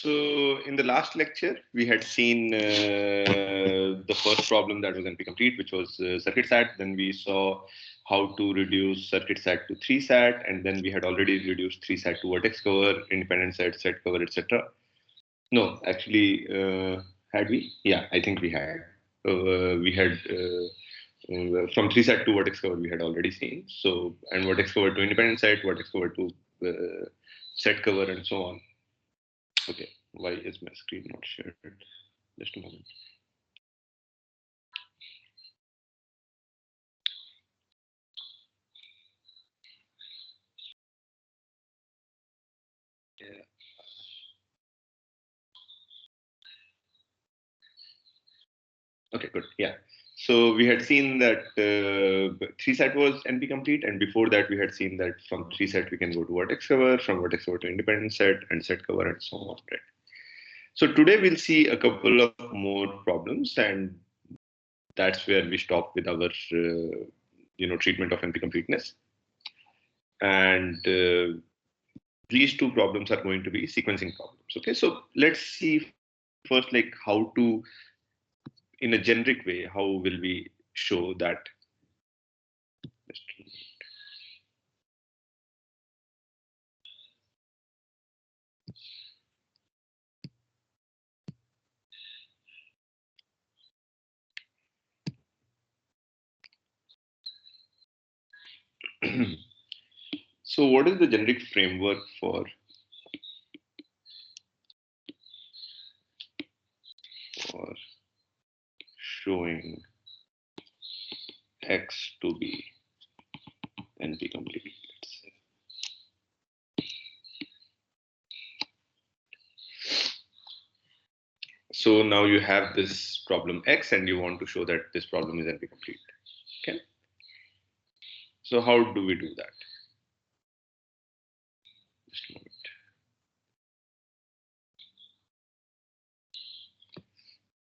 So in the last lecture, we had seen the first problem that was NP-complete, which was circuit SAT. Then we saw how to reduce circuit SAT to 3 SAT, and then we had already reduced 3 SAT to vertex cover, independent SAT cover, etc. No, actually, had we? Yeah, I think we had. We had from 3 SAT to vertex cover, we had already seen. So, and vertex cover to independent SAT, vertex cover to set cover, and so on. Okay, why is my screen not shared? Just a moment. Yeah. Okay, good. Yeah. So we had seen that 3 SAT was NP complete, and before that we had seen that from 3 SAT we can go to vertex cover, from vertex cover to independent set and set cover, and so on. Right. So today we'll see a couple of more problems, and that's where we stop with our treatment of NP completeness. And these two problems are going to be sequencing problems. Okay, so let's see first, like how to, in a generic way, how will we show that? So what is the generic framework for showing X to be NP complete? Let's say. So now you have this problem X and you want to show that this problem is NP complete. Okay. So how do we do that? Just a moment.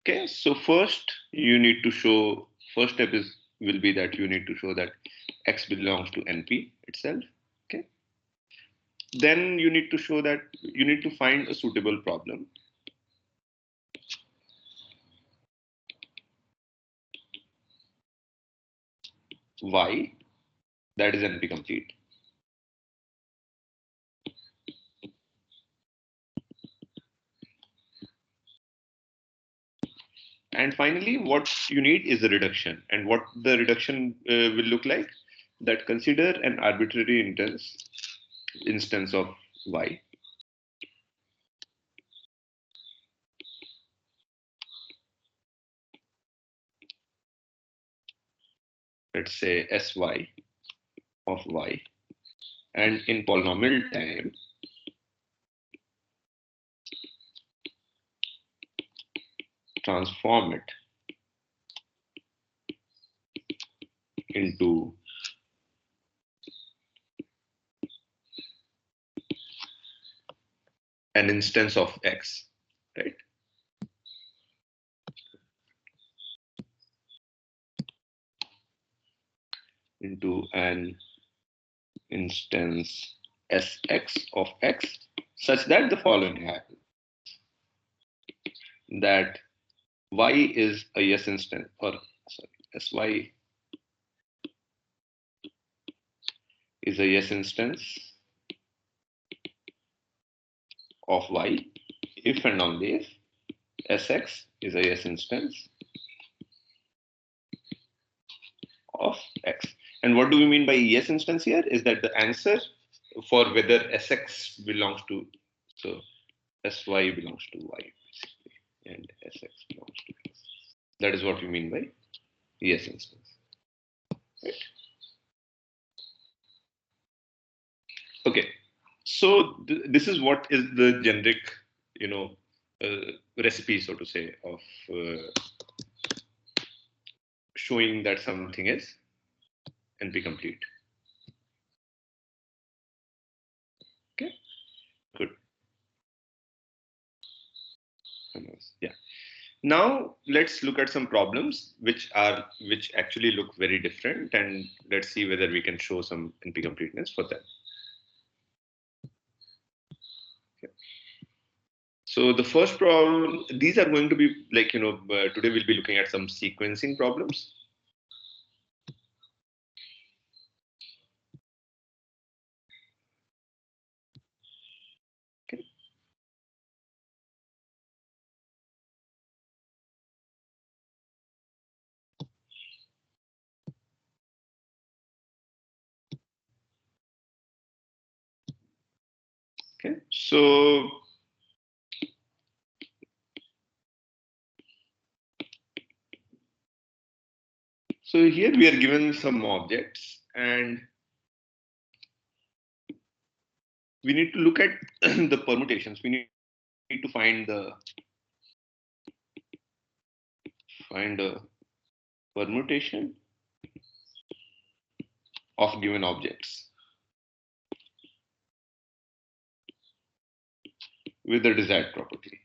Okay, so first you need to show, first step will be that you need to show that X belongs to NP itself. Okay. Then you need to show that you need to find a suitable problem. Y that is NP complete. And finally, what you need is a reduction. And what the reduction will look like, that consider an arbitrary instance of Y. Let's say Sy of Y. And in polynomial time, transform it into an instance of X, right? Into an instance Sx of X, such that the following happens. That Y is a yes instance, or sorry, Sy is a yes instance of Y if and only if Sx is a yes instance of X. And what do we mean by yes instance here is that the answer for whether Sx belongs to, so Sy belongs to Y basically, and Sx belongs to X. That is what we mean by yes instance. Right? Okay, so this is what is the generic, recipe, so to say, of showing that something is NP complete. Okay, good. Yeah. Now let's look at some problems which actually look very different, and let's see whether we can show some NP completeness for them. Okay. So the first problem, these are going to be like, today we'll be looking at some sequencing problems. Okay. Okay. So here we are given some objects and we need to look at the permutations. We need to find a permutation of given objects with the desired property.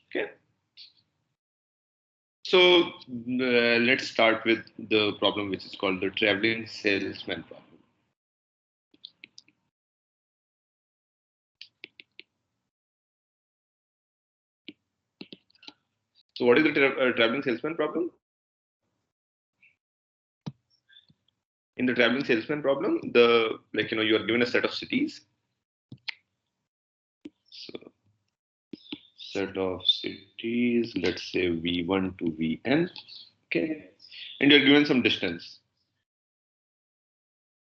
Okay. So let's start with the problem which is called the traveling salesman problem. So what is the traveling salesman problem? In the traveling salesman problem, you are given a set of cities. So set of cities, let's say V1 to Vn. Okay. And you're given some distance.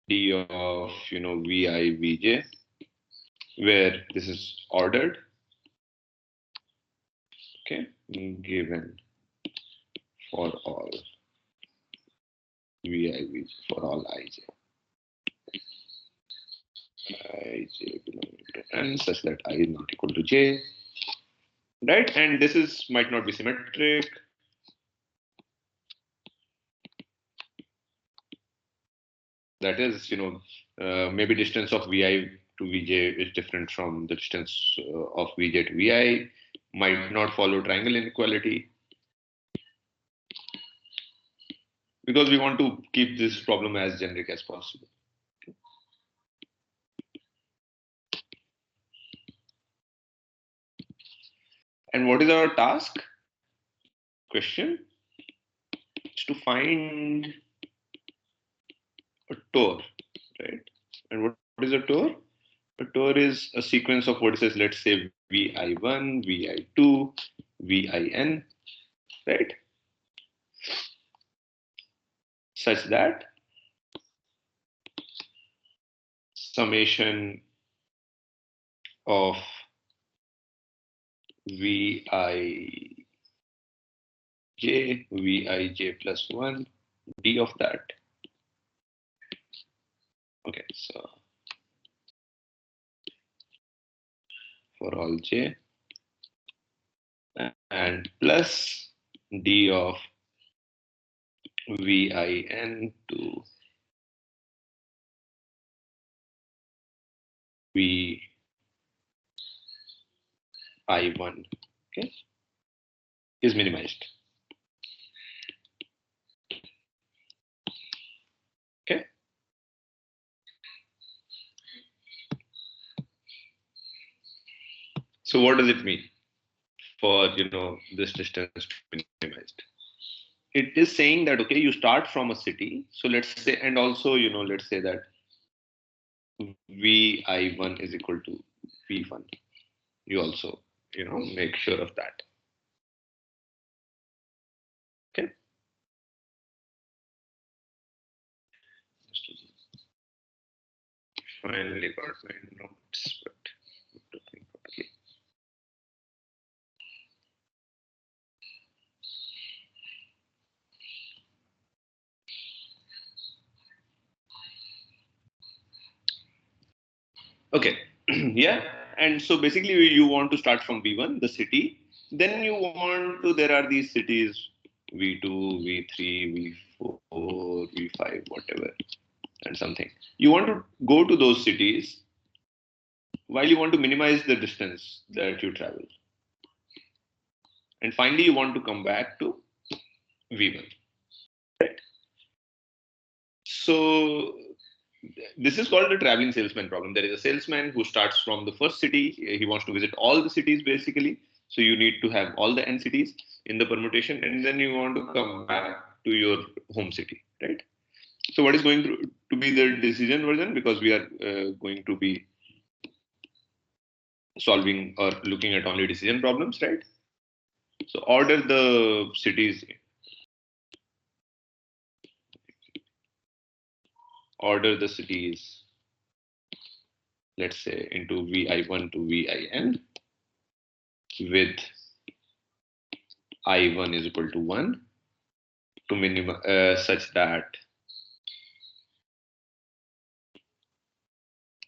D of Vi, Vj, where this is ordered. Okay. Given for all Vi, Vj, for all Ij. Ij belonging to n such that I is not equal to j. Right? And this is might not be symmetric. That is, maybe distance of Vi to Vj is different from the distance of Vj to Vi, might not follow triangle inequality, because we want to keep this problem as generic as possible. And what is our task? Question is to find a torr, right? And what is a torr? A torr is a sequence of vertices, let's say Vi1, Vi2, Vin, right? Such that summation of Vij, Vij plus 1, d of that. Okay, so for all j, and plus d of Vin to Vi1, okay, is minimized. Okay. So what does it mean for this distance to be minimized? It is saying that okay, you start from a city. So let's say, and also let's say that Vi1 is equal to V1. You also make sure of that. Okay. Finally got my notes, but to think properly. Okay. Yeah. And so basically you want to start from V1, the city. Then you want to, there are these cities V2, V3, V4, V5, whatever, and something. You want to go to those cities while you want to minimize the distance that you travel. And finally, you want to come back to V1. Right? So this is called the traveling salesman problem. There is a salesman who starts from the first city. He wants to visit all the cities basically. So you need to have all the n cities in the permutation, and then you want to come back to your home city, right? So what is going to be the decision version, because we are going to be solving or looking at only decision problems, right? So order the cities, let's say into vi1 to vin, with I1 is equal to 1 to minimum such that,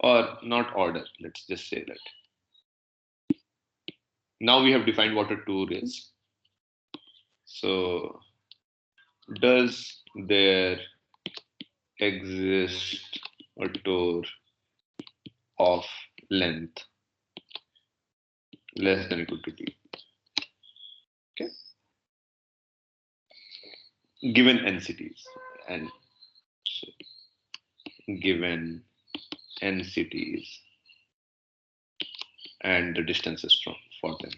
or not order, let's just say that. Now we have defined what a tour is. So does there exist a tour of length less than equal to t? Okay. Given n cities, and so given n cities and the distances from for them.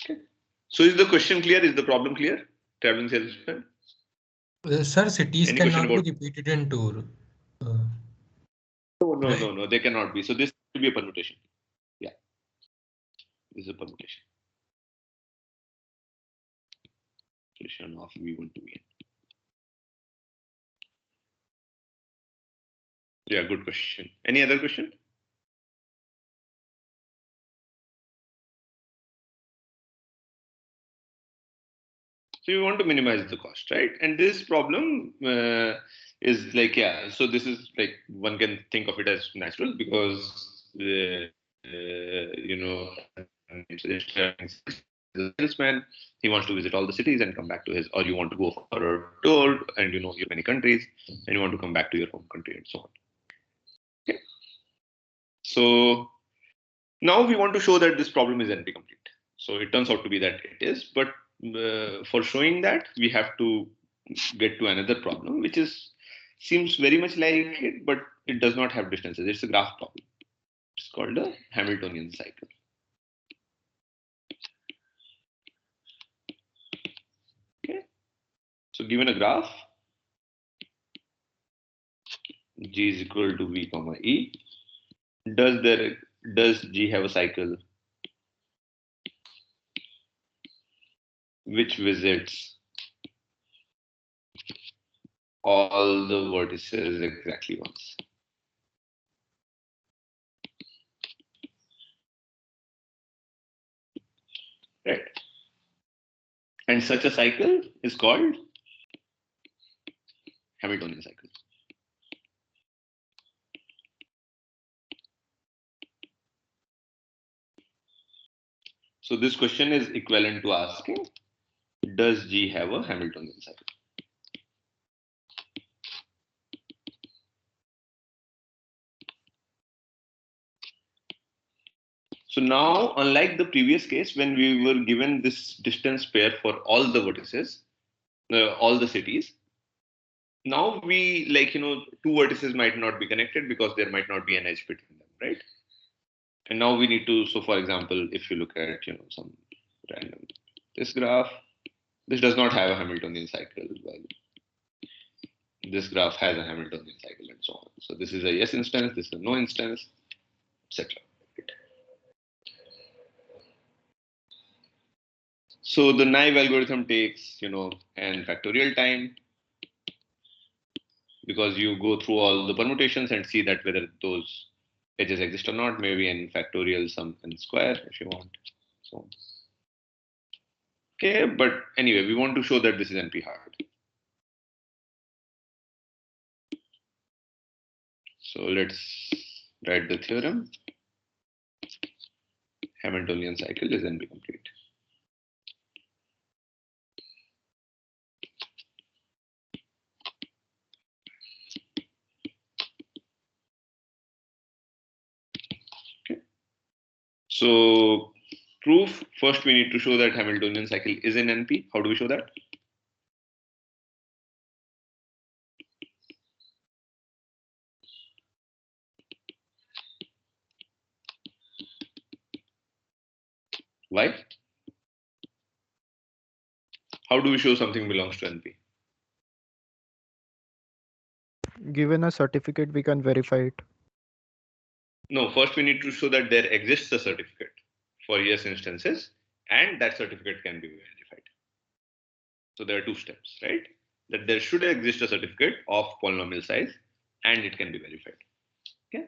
Okay. So is the question clear? Is the problem clear? Traveling salesman. Sir, cities Any question cannot be about? repeated in tour. Uh, right? No, they cannot be. So this will be a permutation. Yeah, this is a permutation. Permutation of V1 to Vn. Yeah, good question. Any other question? So you want to minimize the cost, right? And this problem is like, yeah, so this is like, one can think of it as natural, because, you know, the salesman, he wants to visit all the cities and come back to his, or you want to go for a tour and you know you have many countries and you want to come back to your home country and so on. Okay. So now we want to show that this problem is NP complete. So it turns out to be that it is, but for showing that we have to get to another problem, which is seems very much like it, but it does not have distances. It's a graph problem. It's called a Hamiltonian cycle. Okay. So given a graph, G is equal to V comma E. Does G have a cycle which visits all the vertices exactly once? Right. And such a cycle is called Hamiltonian cycle. So this question is equivalent to asking, does G have a Hamiltonian cycle? So now, unlike the previous case, when we were given this distance pair for all the vertices, all the cities, now we, like, two vertices might not be connected because there might not be an edge between them, right? And now we need to, so for example, if you look at, some random, this graph, this does not have a Hamiltonian cycle. Well, this graph has a Hamiltonian cycle and so on. So this is a yes instance, this is a no instance, etc. So the naive algorithm takes, n factorial time, because you go through all the permutations and see that whether those edges exist or not, maybe n factorial sum n square if you want. So, okay, but anyway, we want to show that this is NP hard. So let's write the theorem. Hamiltonian cycle is NP complete. Okay. So proof, first we need to show that Hamiltonian cycle is in NP. How do we show that? Why? How do we show something belongs to NP? Given a certificate, we can verify it. No, first we need to show that there exists a certificate for yes instances, and that certificate can be verified. So there are two steps, right? That there should exist a certificate of polynomial size, and it can be verified. Okay.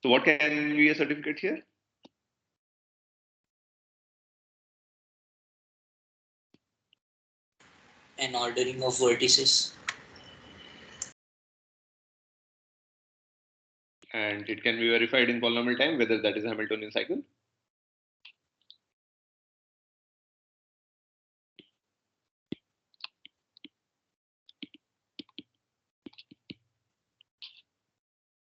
So what can be a certificate here? An ordering of vertices. And it can be verified in polynomial time, whether that is a Hamiltonian cycle.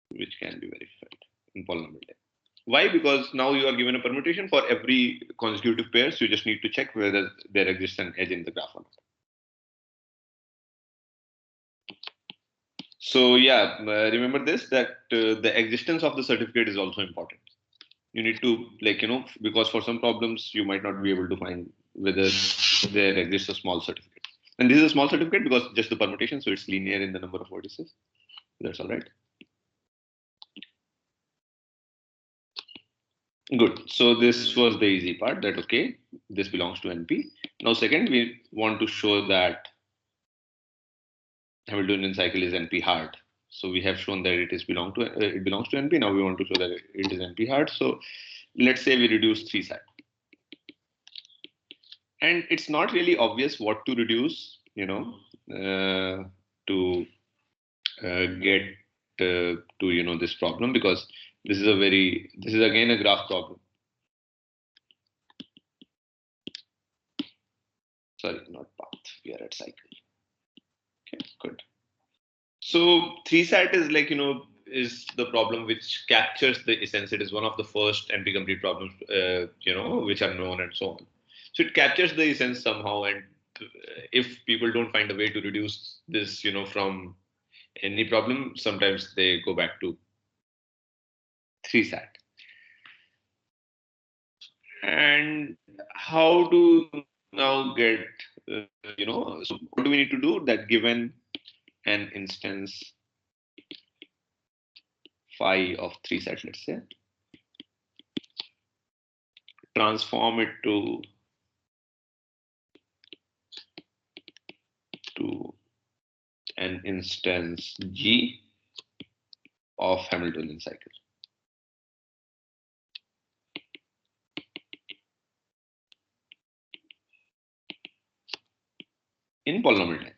Which can be verified in polynomial time. Why? Because now you are given a permutation for every consecutive pair, so you just need to check whether there exists an edge in the graph or not. So yeah, remember this, that the existence of the certificate is also important. You need to, like, because for some problems you might not be able to find whether there exists a small certificate. And this is a small certificate because just the permutation, so it's linear in the number of vertices. That's all right. Good. So this was the easy part, that okay, this belongs to NP. Now second, we want to show that Hamiltonian cycle is NP hard. So we have shown that it belongs to NP. Now we want to show that it is NP hard. So let's say we reduce 3 sat. And it's not really obvious what to reduce, to get to this problem, because this is again a graph problem. Sorry, not path. We are at cycle. Okay, good. So 3 sat is is the problem which captures the essence. It is one of the first NP complete problems, which are known and so on. So it captures the essence somehow, and if people don't find a way to reduce this, from any problem, sometimes they go back to 3 sat. And how to now get, so what do we need to do? That given an instance phi of 3 sat, let's say, transform it to an instance G of Hamiltonian cycle. In polynomial time.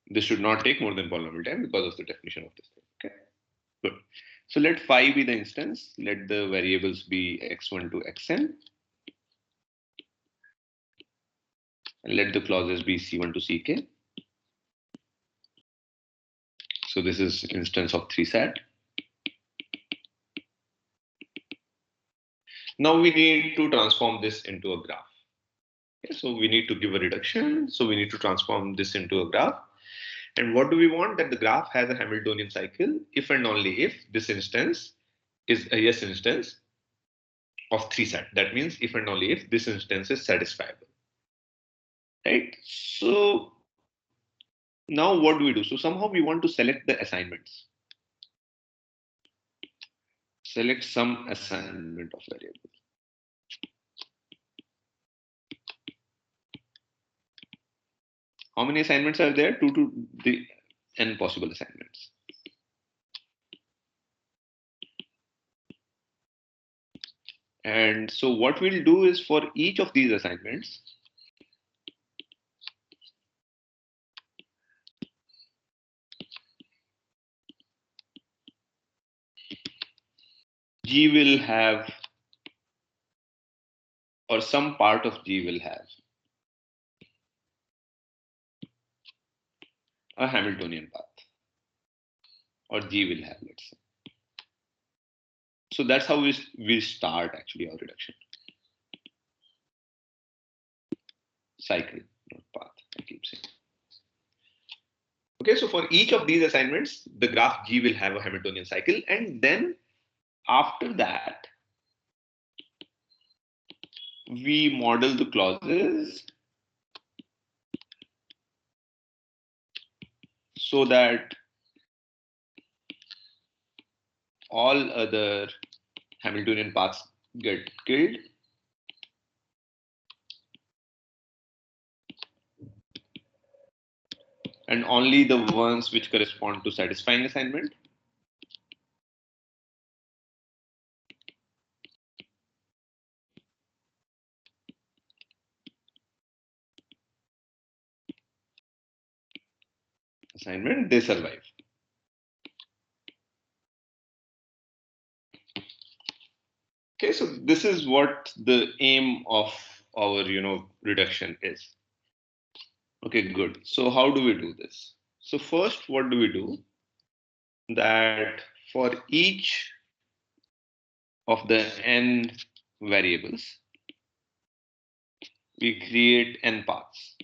This should not take more than polynomial time because of the definition of this thing. Okay, good. So let phi be the instance. Let the variables be x1 to xn. And let the clauses be c1 to ck. So this is instance of 3 sat. Now we need to transform this into a graph. Okay, so we need to give a reduction. So we need to transform this into a graph. And what do we want? That the graph has a Hamiltonian cycle if and only if this instance is a yes instance of 3 sat. That means if and only if this instance is satisfiable. Right? So now what do we do? So somehow we want to select the assignments. Select some assignment of variables. How many assignments are there? 2 to the n possible assignments. And so what we'll do is for each of these assignments, G will have, or some part of G will have, a Hamiltonian path, or G will have, let's say. So that's how we start actually our reduction. Cycle, not path, I keep saying. Okay, so for each of these assignments, the graph G will have a Hamiltonian cycle, and then After that, we model the clauses so that all other Hamiltonian paths get killed and only the ones which correspond to satisfying assignment they survive. Okay, so this is what the aim of our reduction is. Okay, good. So how do we do this? So first, what do we do? That for each of the n variables, we create n paths.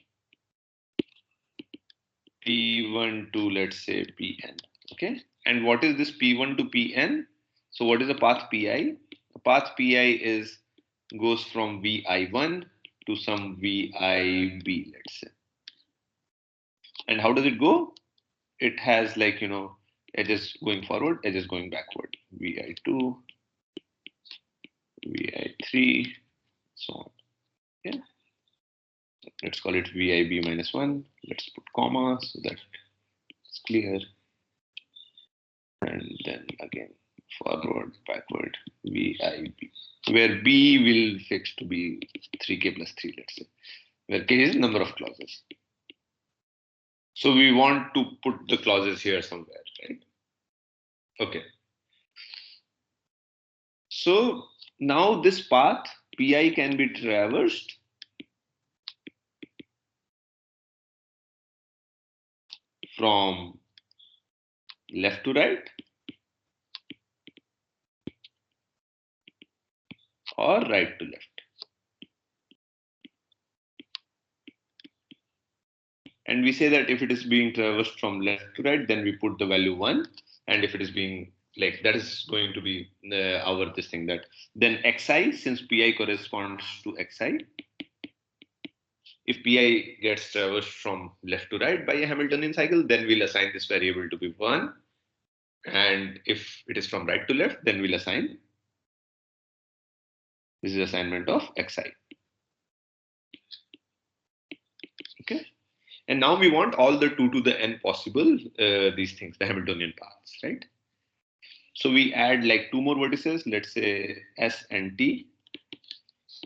P1 to, let's say, Pn. Okay. And what is this P1 to Pn? So what is the path Pi? The path Pi goes from Vi1 to some Vib, let's say. And how does it go? It has edges going forward, edges going backward. Vi2, Vi3, so on. Yeah. Let's call it Vib minus 1. Let's put comma so that it's clear. And then again, forward, backward, VIB, where B will fix to be 3k plus 3, let's say, where k is number of clauses. So we want to put the clauses here somewhere, right? Okay. So now this path, Pi, can be traversed from left to right or right to left. And we say that if it is being traversed from left to right, then we put the value 1. And if it is being that is going to be our this thing, that then xi, since Pi corresponds to xi, if Pi gets traversed from left to right by a Hamiltonian cycle, then we'll assign this variable to be 1. And if it is from right to left, then we'll assign, this is assignment of xi. Okay. And now we want all the 2 to the n possible, these things, the Hamiltonian paths, right? So we add 2 more vertices, let's say S and T,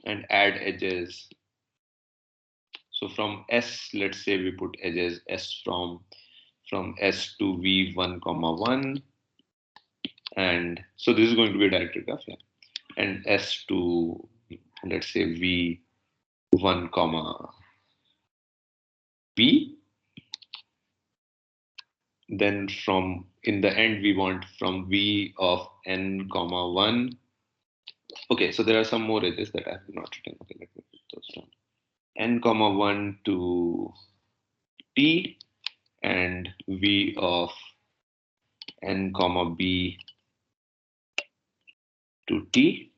and add edges. So from S, let's say we put edges S from S to V1, 1. And so this is going to be a directed graph, yeah. And S to, let's say, V1, V. Then from, in the end, we want from V of N, 1. Okay, so there are some more edges that I have not written. Okay, let me put those down. N, 1 to T, and V of N, B to T.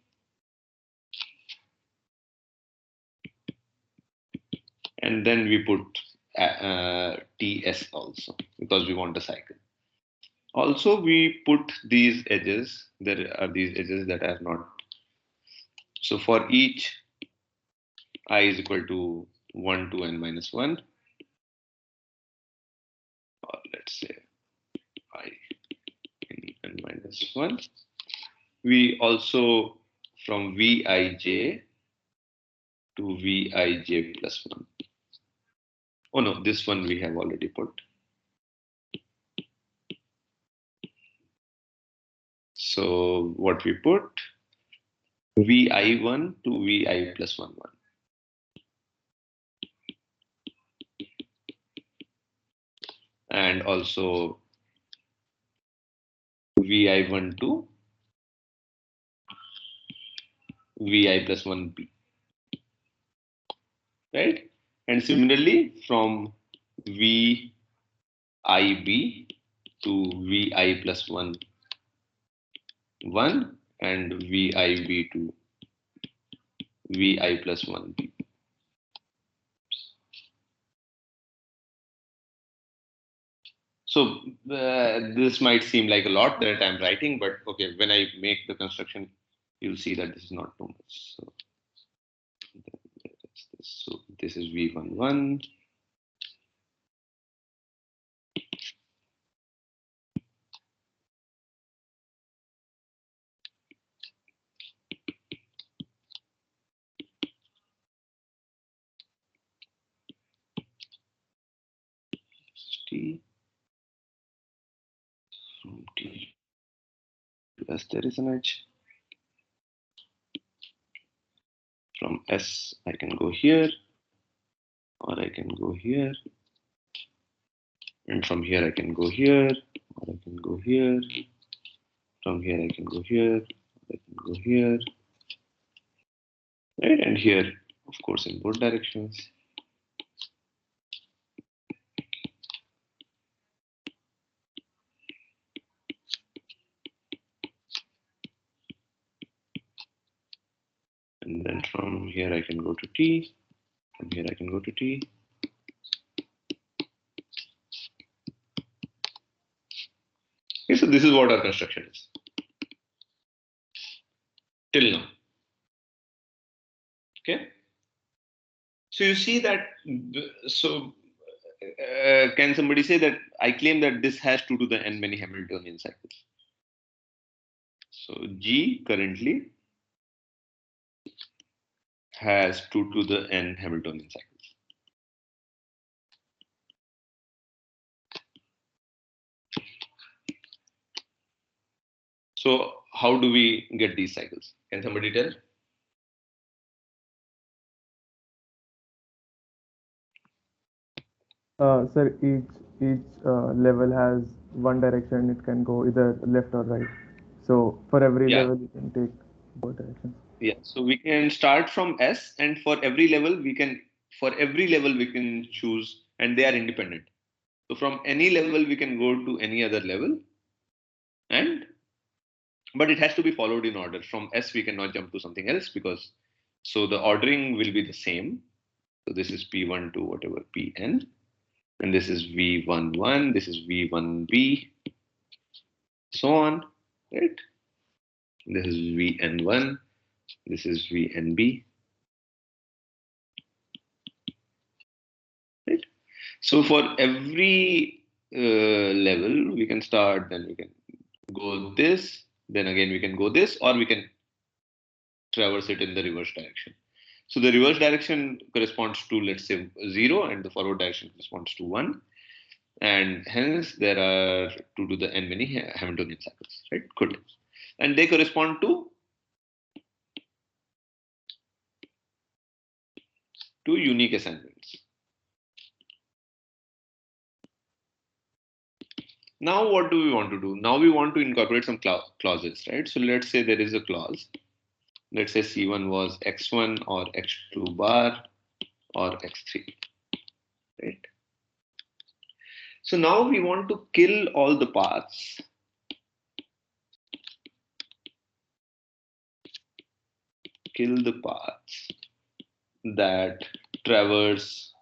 And then we put TS also, because we want a cycle. Also, we put these edges. There are these edges that are not. So for each I is equal to 1 to n minus 1, or let's say I in n minus 1, we also from Vij to Vij plus 1. Oh no, this one we have already put. So what we put, Vi1 to Vi plus 1. And also Vi1 to Vi plus 1b. Right? And similarly from Vib to Vi plus 1, and vi v2 vi plus 1b. So this might seem like a lot that I'm writing, but okay, when I make the construction, you'll see that this is not too much. So that's this. So this is v11. T from T to S there is an edge. From S I can go here, or I can go here, and from here I can go here, or I can go here. From here I can go here, I can go here, right? And here, of course, in both directions. And then from here I can go to T, from here I can go to T. Okay, so this is what our construction is till now. Okay, so you see that, so can somebody say that I claim that this has 2 to the n many Hamiltonian cycles? So G currently has 2 to the n Hamiltonian cycles. So how do we get these cycles? Can somebody tell? Sir, each level has one direction. It can go either left or right. So for every level, you can take both directions. Yeah. So we can start from S, and for every level we can choose, and they are independent. So from any level we can go to any other level, but it has to be followed in order. From S we cannot jump to something else, because so the ordering will be the same. So this is P1 to whatever Pn, and this is V11, this is V1b, so on, right? This is Vn1, this is Vnb, right? So for every level we can start, then we can go this, then again we can go this, or we can traverse it in the reverse direction. So the reverse direction corresponds to, let's say, 0, and the forward direction corresponds to 1. And hence there are 2 to the n many Hamiltonian cycles, right? Good. And they correspond to unique assignments. Now what do we want to do? Now we want to incorporate some clauses, right? So let's say there is a clause. Let's say C1 was x1 or x2 bar or x3, right? So now we want to kill all the paths that traverse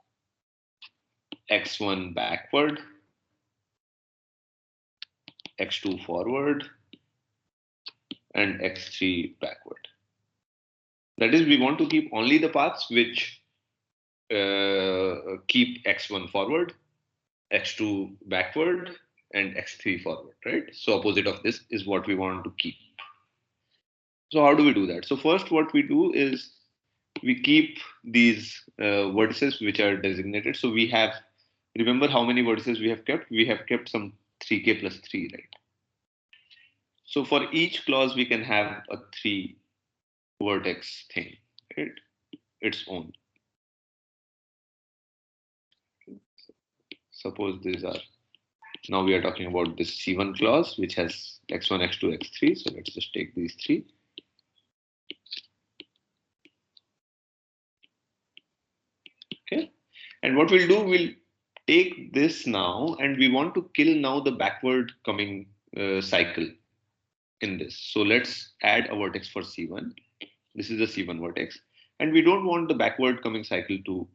x1 backward, x2 forward, and x3 backward. That is, we want to keep only the paths which keep x1 forward, x2 backward, and x3 forward, right? So opposite of this is what we want to keep. So how do we do that? So first what we do is we keep these vertices which are designated. So we have, remember how many vertices we have kept? We have kept some 3k plus 3, right? So for each clause we can have a 3 vertex thing, right? Its own. Suppose these are, now we are talking about this C1 clause which has x1, x2, x3. So let's just take these 3. Okay. And what we'll do, we'll take this now, and we want to kill now the backward coming cycle. in this. So let's add a vertex for C1. This is the C1 vertex. And we don't want the backward coming cycle to,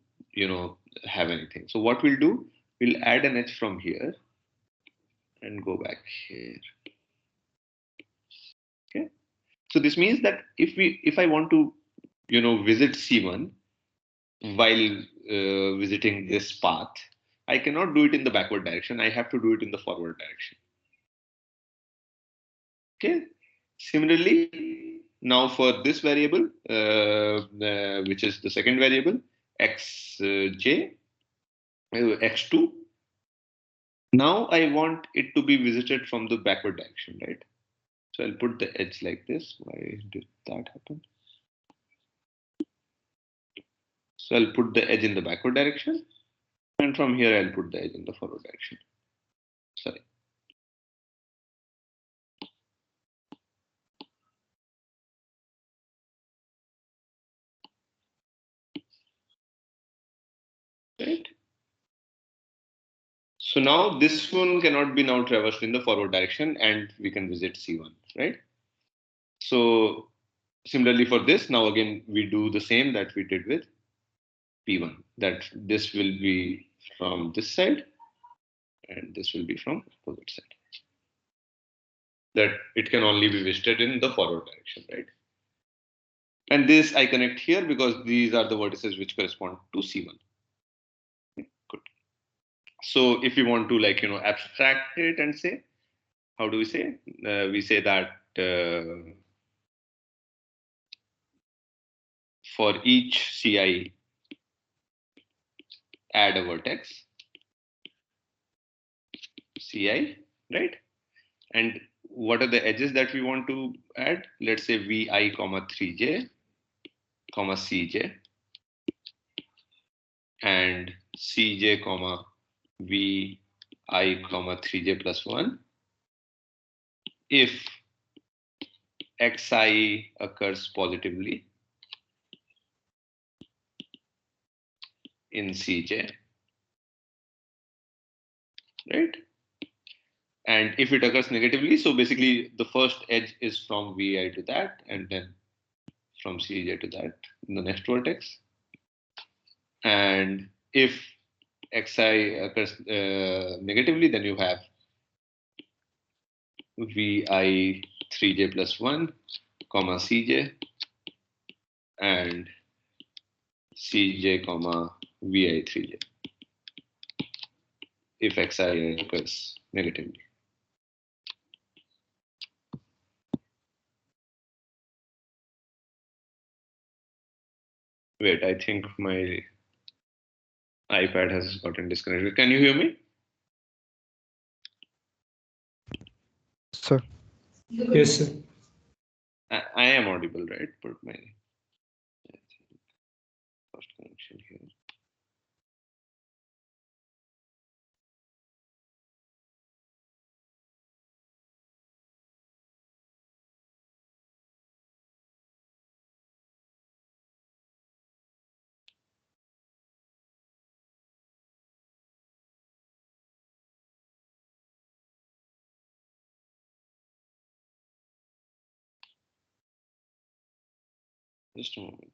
have anything. So what we'll do, we'll add an edge from here and go back here. Okay. So this means that if I want to, visit C1 while visiting this path, I cannot do it in the backward direction. I have to do it in the forward direction. Okay. Similarly, now for this variable, which is the second variable, xj, x2. Now I want it to be visited from the backward direction, right? So I'll put the edge like this. Why did that happen? So I'll put the edge in the backward direction. And from here, I'll put the edge in the forward direction. Sorry. Right? So now this one cannot be now traversed in the forward direction and we can visit C1, right? So similarly for this, now again, we do the same that we did with P1, that this will be from this side and this will be from opposite side. That it can only be visited in the forward direction, right? And this I connect here because these are the vertices which correspond to C1. Good. So if you want to abstract it and say, how do we say? We say that for each Ci, add a vertex Ci, right? And what are the edges that we want to add? Let's say Vi, comma 3j, comma Cj, and Cj, comma Vi, comma 3j plus 1. If Xi occurs positively in Cj, right? And if it occurs negatively, so basically the first edge is from Vi to that, and then from Cj to that in the next vertex. And if Xi occurs negatively, then you have Vi 3j plus 1, comma Cj, and Cj, comma Vi 3j, if Xi occurs negatively. Wait, I think my iPad has gotten disconnected. Can you hear me? Sir. Yes, sir. I am audible, right? But my first connection here. Just a moment.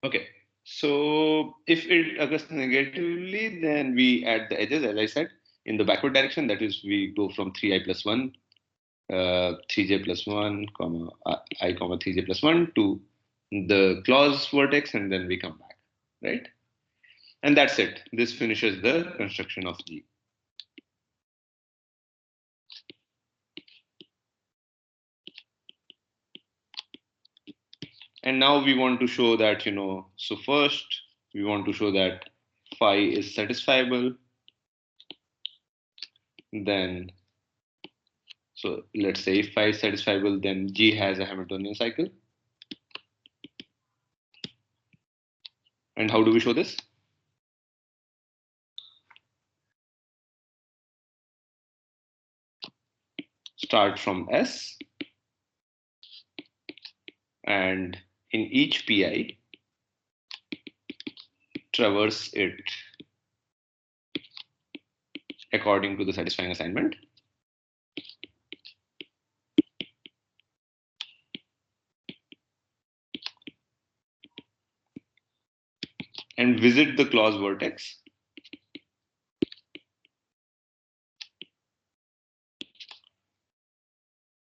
Okay. So if it occurs negatively, then we add the edges, as I said, in the backward direction. That is, we go from 3i plus 1, 3j plus 1, comma I, comma 3j plus 1 to the clause vertex, and then we come back, right? And that's it. This finishes the construction of G. And now we want to show that, so first we want to show that phi is satisfiable. Then, so let's say if phi is satisfiable, then G has a Hamiltonian cycle. And how do we show this? Start from S, and in each pi, traverse it according to the satisfying assignment. And visit the clause vertex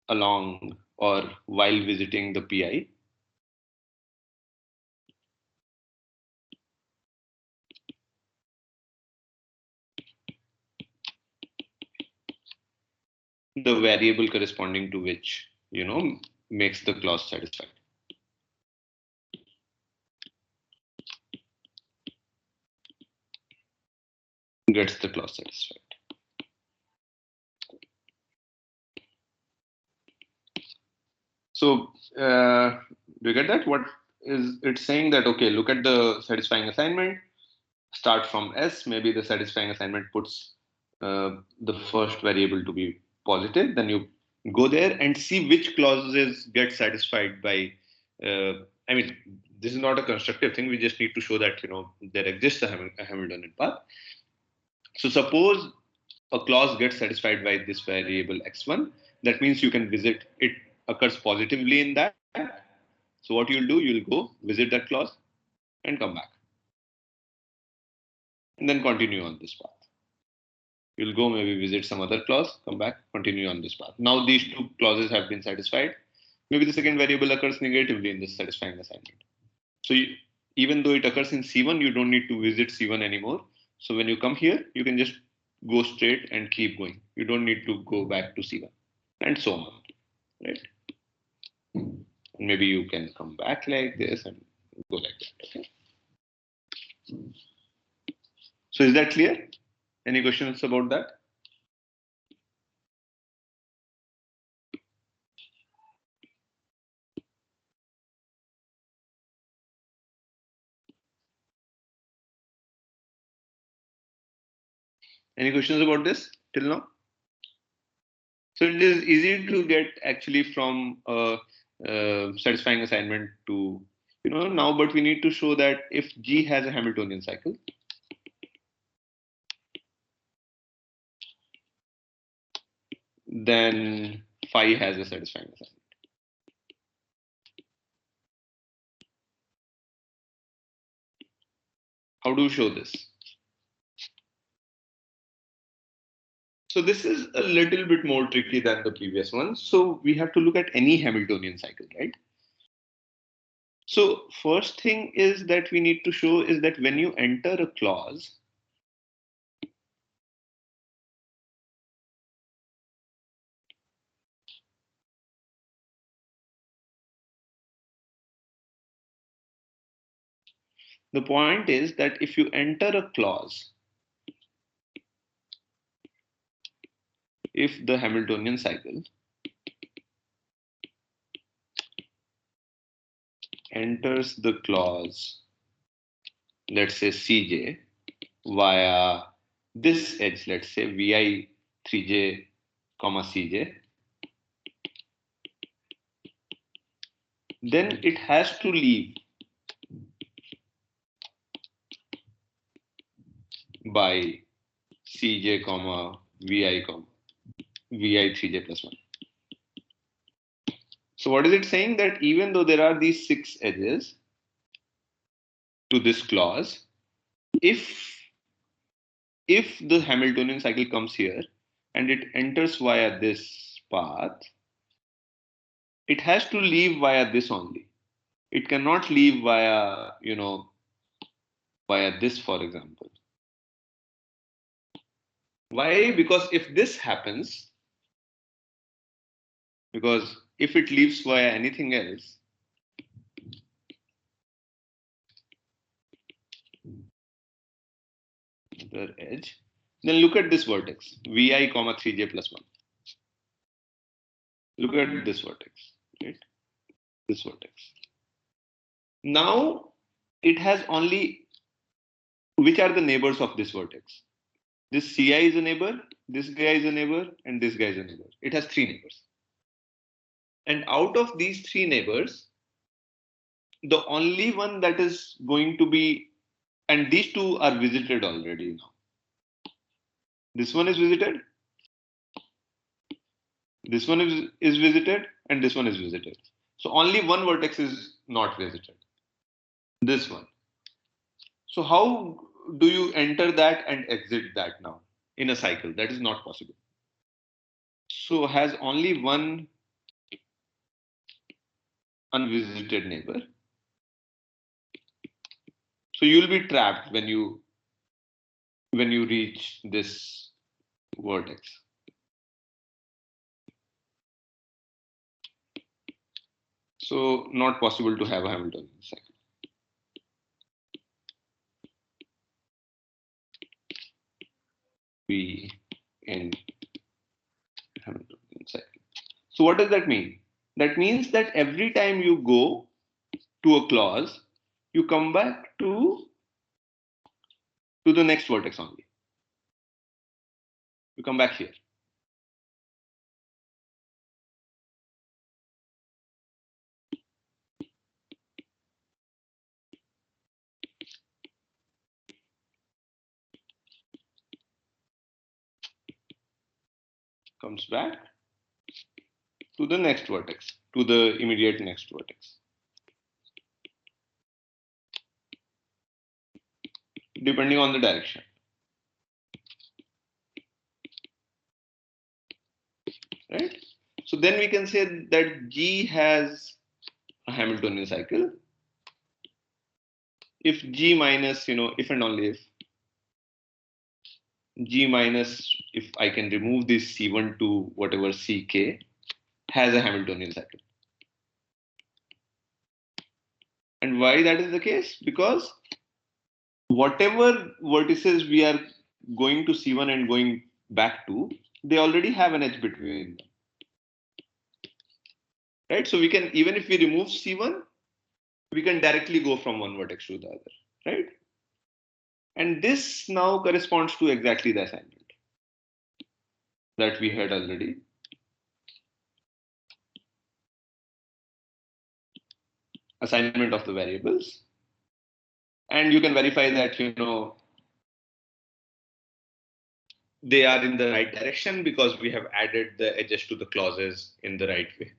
along or while visiting the pi. The variable corresponding to which, makes the clause satisfied. Gets the clause satisfied. So do you get that? What is it saying? That, okay, look at the satisfying assignment, start from S, maybe the satisfying assignment puts the first variable to be positive, then you go there and see which clauses get satisfied by, I mean, this is not a constructive thing, we just need to show that, there exists a Hamiltonian path. So suppose a clause gets satisfied by this variable x1, that means you can visit, it occurs positively in that. So what you'll do, you'll go visit that clause and come back. And then continue on this path. You'll go maybe visit some other clause, come back, continue on this path. Now these two clauses have been satisfied. Maybe the second variable occurs negatively in this satisfying assignment. So even though it occurs in C1, you don't need to visit C1 anymore. So when you come here, you can just go straight and keep going. You don't need to go back to C1 and so on, right? And maybe you can come back like this and go like that, okay? So is that clear? Any questions about that? Any questions about this till now? So it is easy to get actually from satisfying assignment to, now, but we need to show that if G has a Hamiltonian cycle, then phi has a satisfying assignment. How do you show this? So this is a little bit more tricky than the previous one. So we have to look at any Hamiltonian cycle, right? So first thing is that we need to show is that when you enter a clause, the point is that if you enter a clause, if the Hamiltonian cycle enters the clause, let's say Cj, via this edge, let's say Vi 3j, Cj, then it has to leave by Cj, Vi, Vi 3j plus 1. So what is it saying? That even though there are these 6 edges, to this clause, if the Hamiltonian cycle comes here and it enters via this path, it has to leave via this only. It cannot leave via, via this, for example. Why? Because if this happens, because if it leaves via anything else, the edge, then look at this vertex, vi comma 3j plus 1. Look at this vertex, right? This vertex. Now it has only, which are the neighbors of this vertex? This Ci is a neighbor, this guy is a neighbor, and this guy is a neighbor. It has 3 neighbors. And out of these 3 neighbors, the only one that is going to be, and these 2 are visited already now. This one is visited, this one is visited, and this one is visited. So only one vertex is not visited, this one. So how do you enter that and exit that now in a cycle? That is not possible. So has only one unvisited neighbor. So you'll be trapped when you reach this vertex. So not possible to have a Hamiltonian cycle. Be in Hamiltonian cycle. So what does that mean? That means that every time you go to a clause, you come back to the next vertex only. You come back here. Comes back to the next vertex, to the immediate next vertex. Depending on the direction. Right? So then we can say that G has a Hamiltonian cycle. If G minus, if and only if G minus, if I can remove this C1 to whatever CK, has a Hamiltonian cycle. And why that is the case? Because whatever vertices we are going to C1 and going back to, they already have an edge between them. Right? So we can, even if we remove C1, we can directly go from one vertex to the other. Right? And this now corresponds to exactly the assignment that we had already. Assignment of the variables. And you can verify that, they are in the right direction because we have added the edges to the clauses in the right way,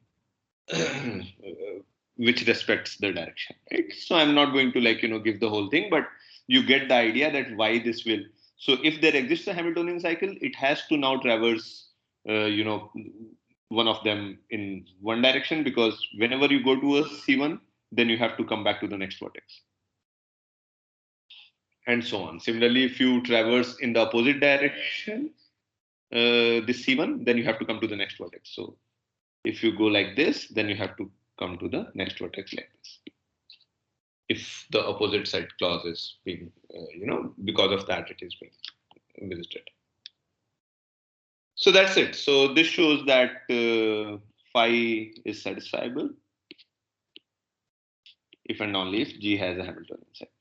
which respects the direction, right? So I'm not going to give the whole thing, but you get the idea that why this will. So if there exists a Hamiltonian cycle, it has to now traverse, one of them in one direction, because whenever you go to a C1, then you have to come back to the next vertex. And so on. Similarly, if you traverse in the opposite direction, this C1, then you have to come to the next vertex. So if you go like this, then you have to come to the next vertex like this. If the opposite side clause is being, because of that, it is being visited. So that's it. So this shows that phi is satisfiable if and only if G has a Hamiltonian cycle.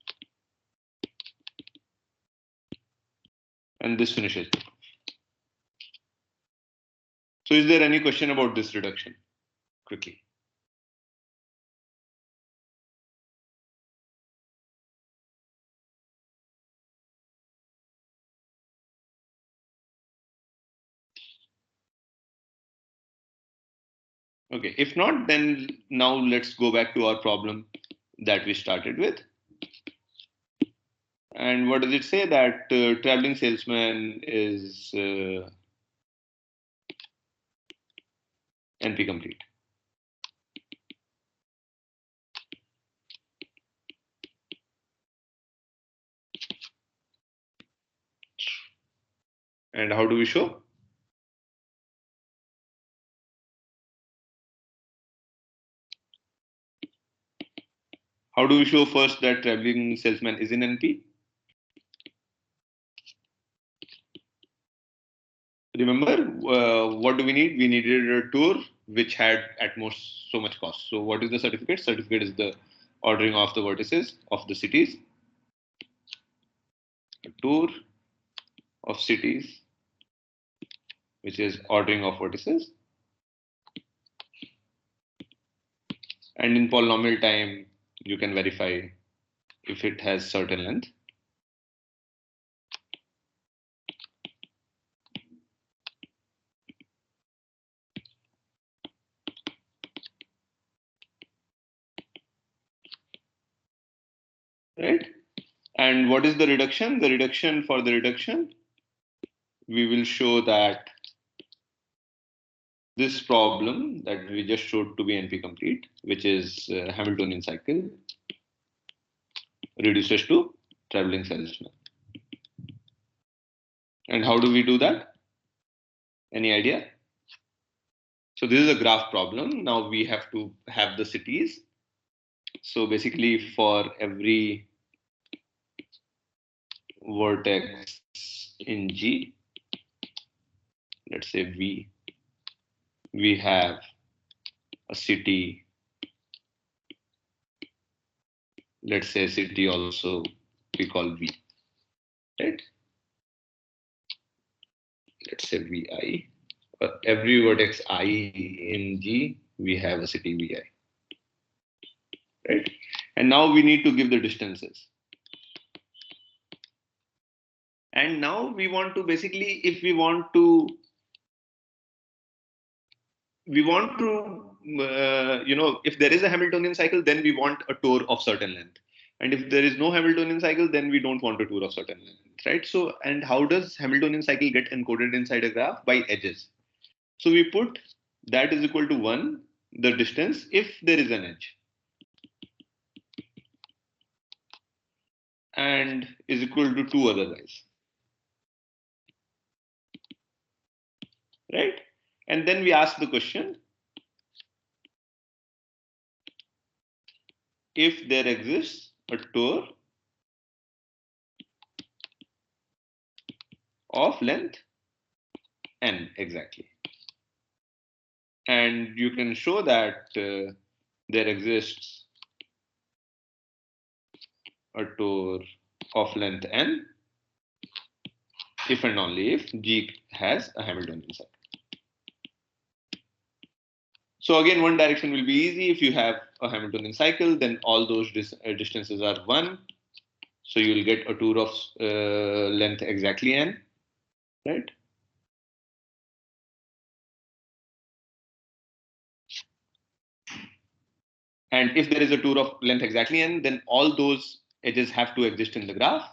And this finishes the proof. So is there any question about this reduction? Quickly. Okay, if not, then now let's go back to our problem that we started with. And what does it say? That traveling salesman is NP complete. And how do we show? How do we show first that traveling salesman is in NP? Remember, what do we need? We needed a tour which had at most so much cost. So what is the certificate? Certificate is the ordering of the vertices of the cities. A tour of cities, which is ordering of vertices. And in polynomial time, you can verify if it has certain length. Right? And what is the reduction? The reduction for the reduction, we will show that this problem that we just showed to be NP complete, which is Hamiltonian cycle, reduces to traveling salesman. And how do we do that? Any idea? So this is a graph problem. Now we have to have the cities. So basically for every vertex in G, let's say V, we have a city, let's say city also we call V, right? Let's say Vi. Every vertex I in G, we have a city Vi, right? And now we need to give the distances. And now we want to basically, if we want to, if there is a Hamiltonian cycle, then we want a tour of certain length. And if there is no Hamiltonian cycle, then we don't want a tour of certain length, right? So, and how does Hamiltonian cycle get encoded inside a graph? By edges. So we put that is equal to 1, the distance, if there is an edge. And is equal to 2 otherwise. Right? And then we ask the question, if there exists a tour of length n exactly. And you can show that there exists a tour of length n if and only if G has a Hamiltonian cycle. So again, one direction will be easy. If you have a Hamiltonian cycle, then all those distances are 1. So you will get a tour of length exactly n, right? And if there is a tour of length exactly n, then all those edges have to exist in the graph.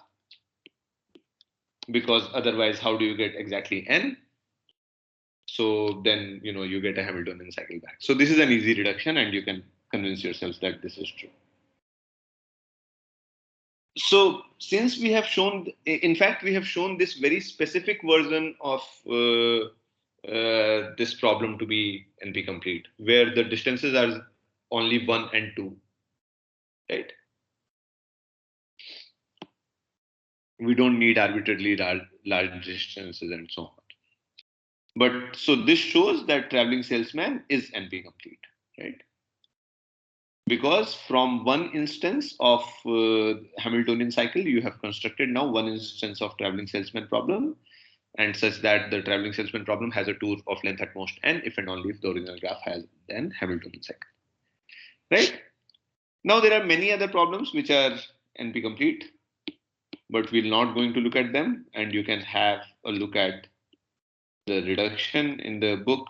Because otherwise, how do you get exactly n? So then, you get a Hamiltonian cycle back. So this is an easy reduction, and you can convince yourself that this is true. So since we have shown, in fact, we have shown this very specific version of this problem to be NP complete, where the distances are only 1 and 2, right? We don't need arbitrarily large distances and so on. But so this shows that traveling salesman is NP complete, right? Because from one instance of Hamiltonian cycle, you have constructed now one instance of traveling salesman problem, and such that the traveling salesman problem has a tour of length at most n, if and only if the original graph has then Hamiltonian cycle, right? Now there are many other problems which are NP complete, but we're not going to look at them, and you can have a look at the reduction in the book.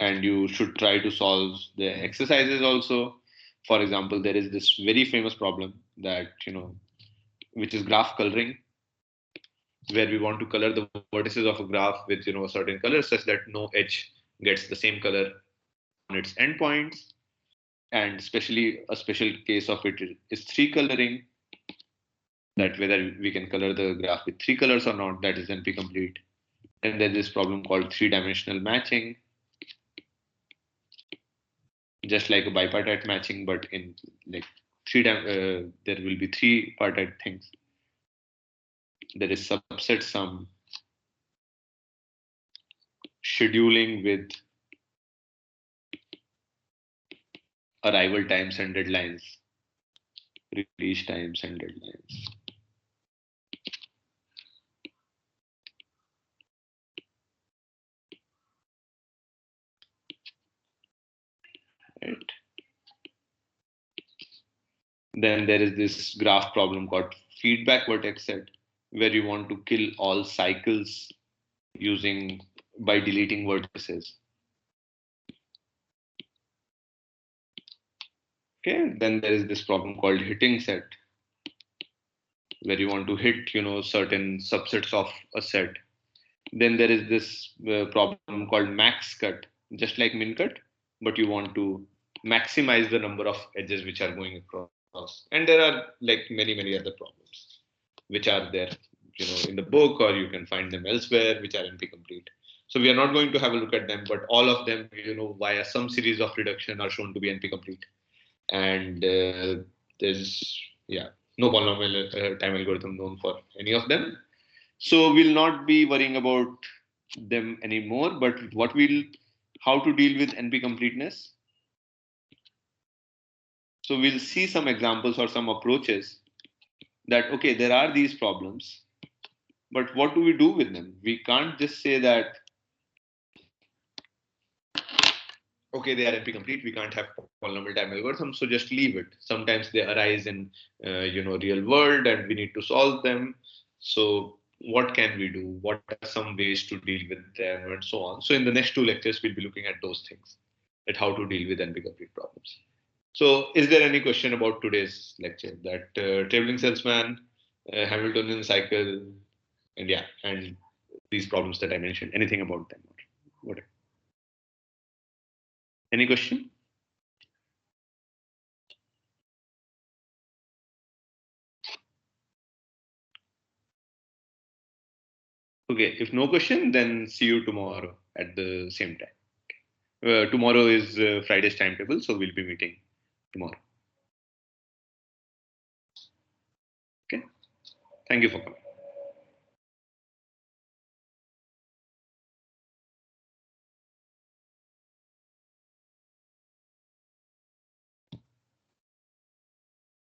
and you should try to solve the exercises also. For example, there is this very famous problem that, which is graph coloring, where we want to color the vertices of a graph with, a certain color such that no edge gets the same color on its endpoints. And especially a special case of it is three coloring, that whether we can color the graph with three colors or not, that is NP complete. And there's this problem called three-dimensional matching, just like a bipartite matching, but in like there will be three partite things. There is subset sum, scheduling with arrival times and deadlines, release times and deadlines. Right. Then there is this graph problem called feedback vertex set, where you want to kill all cycles by deleting vertices. Okay, then there is this problem called hitting set, where you want to hit, certain subsets of a set. Then there is this problem called max cut, just like min cut, but you want to maximize the number of edges which are going across. And there are like many, many other problems which are there, in the book, or you can find them elsewhere, which are NP complete. So we are not going to have a look at them, but all of them, via some series of reduction are shown to be NP complete. And there's, no polynomial time algorithm known for any of them. So we'll not be worrying about them anymore, but how to deal with NP completeness. So we'll see some examples or some approaches that, okay, there are these problems, but what do we do with them? We can't just say that, okay, they are NP complete, we can't have polynomial time algorithms, so just leave it. Sometimes they arise in, real world, and we need to solve them. So what can we do? What are some ways to deal with them, and so on. So in the next two lectures, we'll be looking at those things, at how to deal with NP complete problems. So is there any question about today's lecture? That traveling salesman, Hamiltonian cycle, and these problems that I mentioned, anything about them? Or whatever. Any question? Okay, if no question, then see you tomorrow at the same time. Tomorrow is Friday's timetable, so we'll be meeting tomorrow. Okay. Thank you for coming.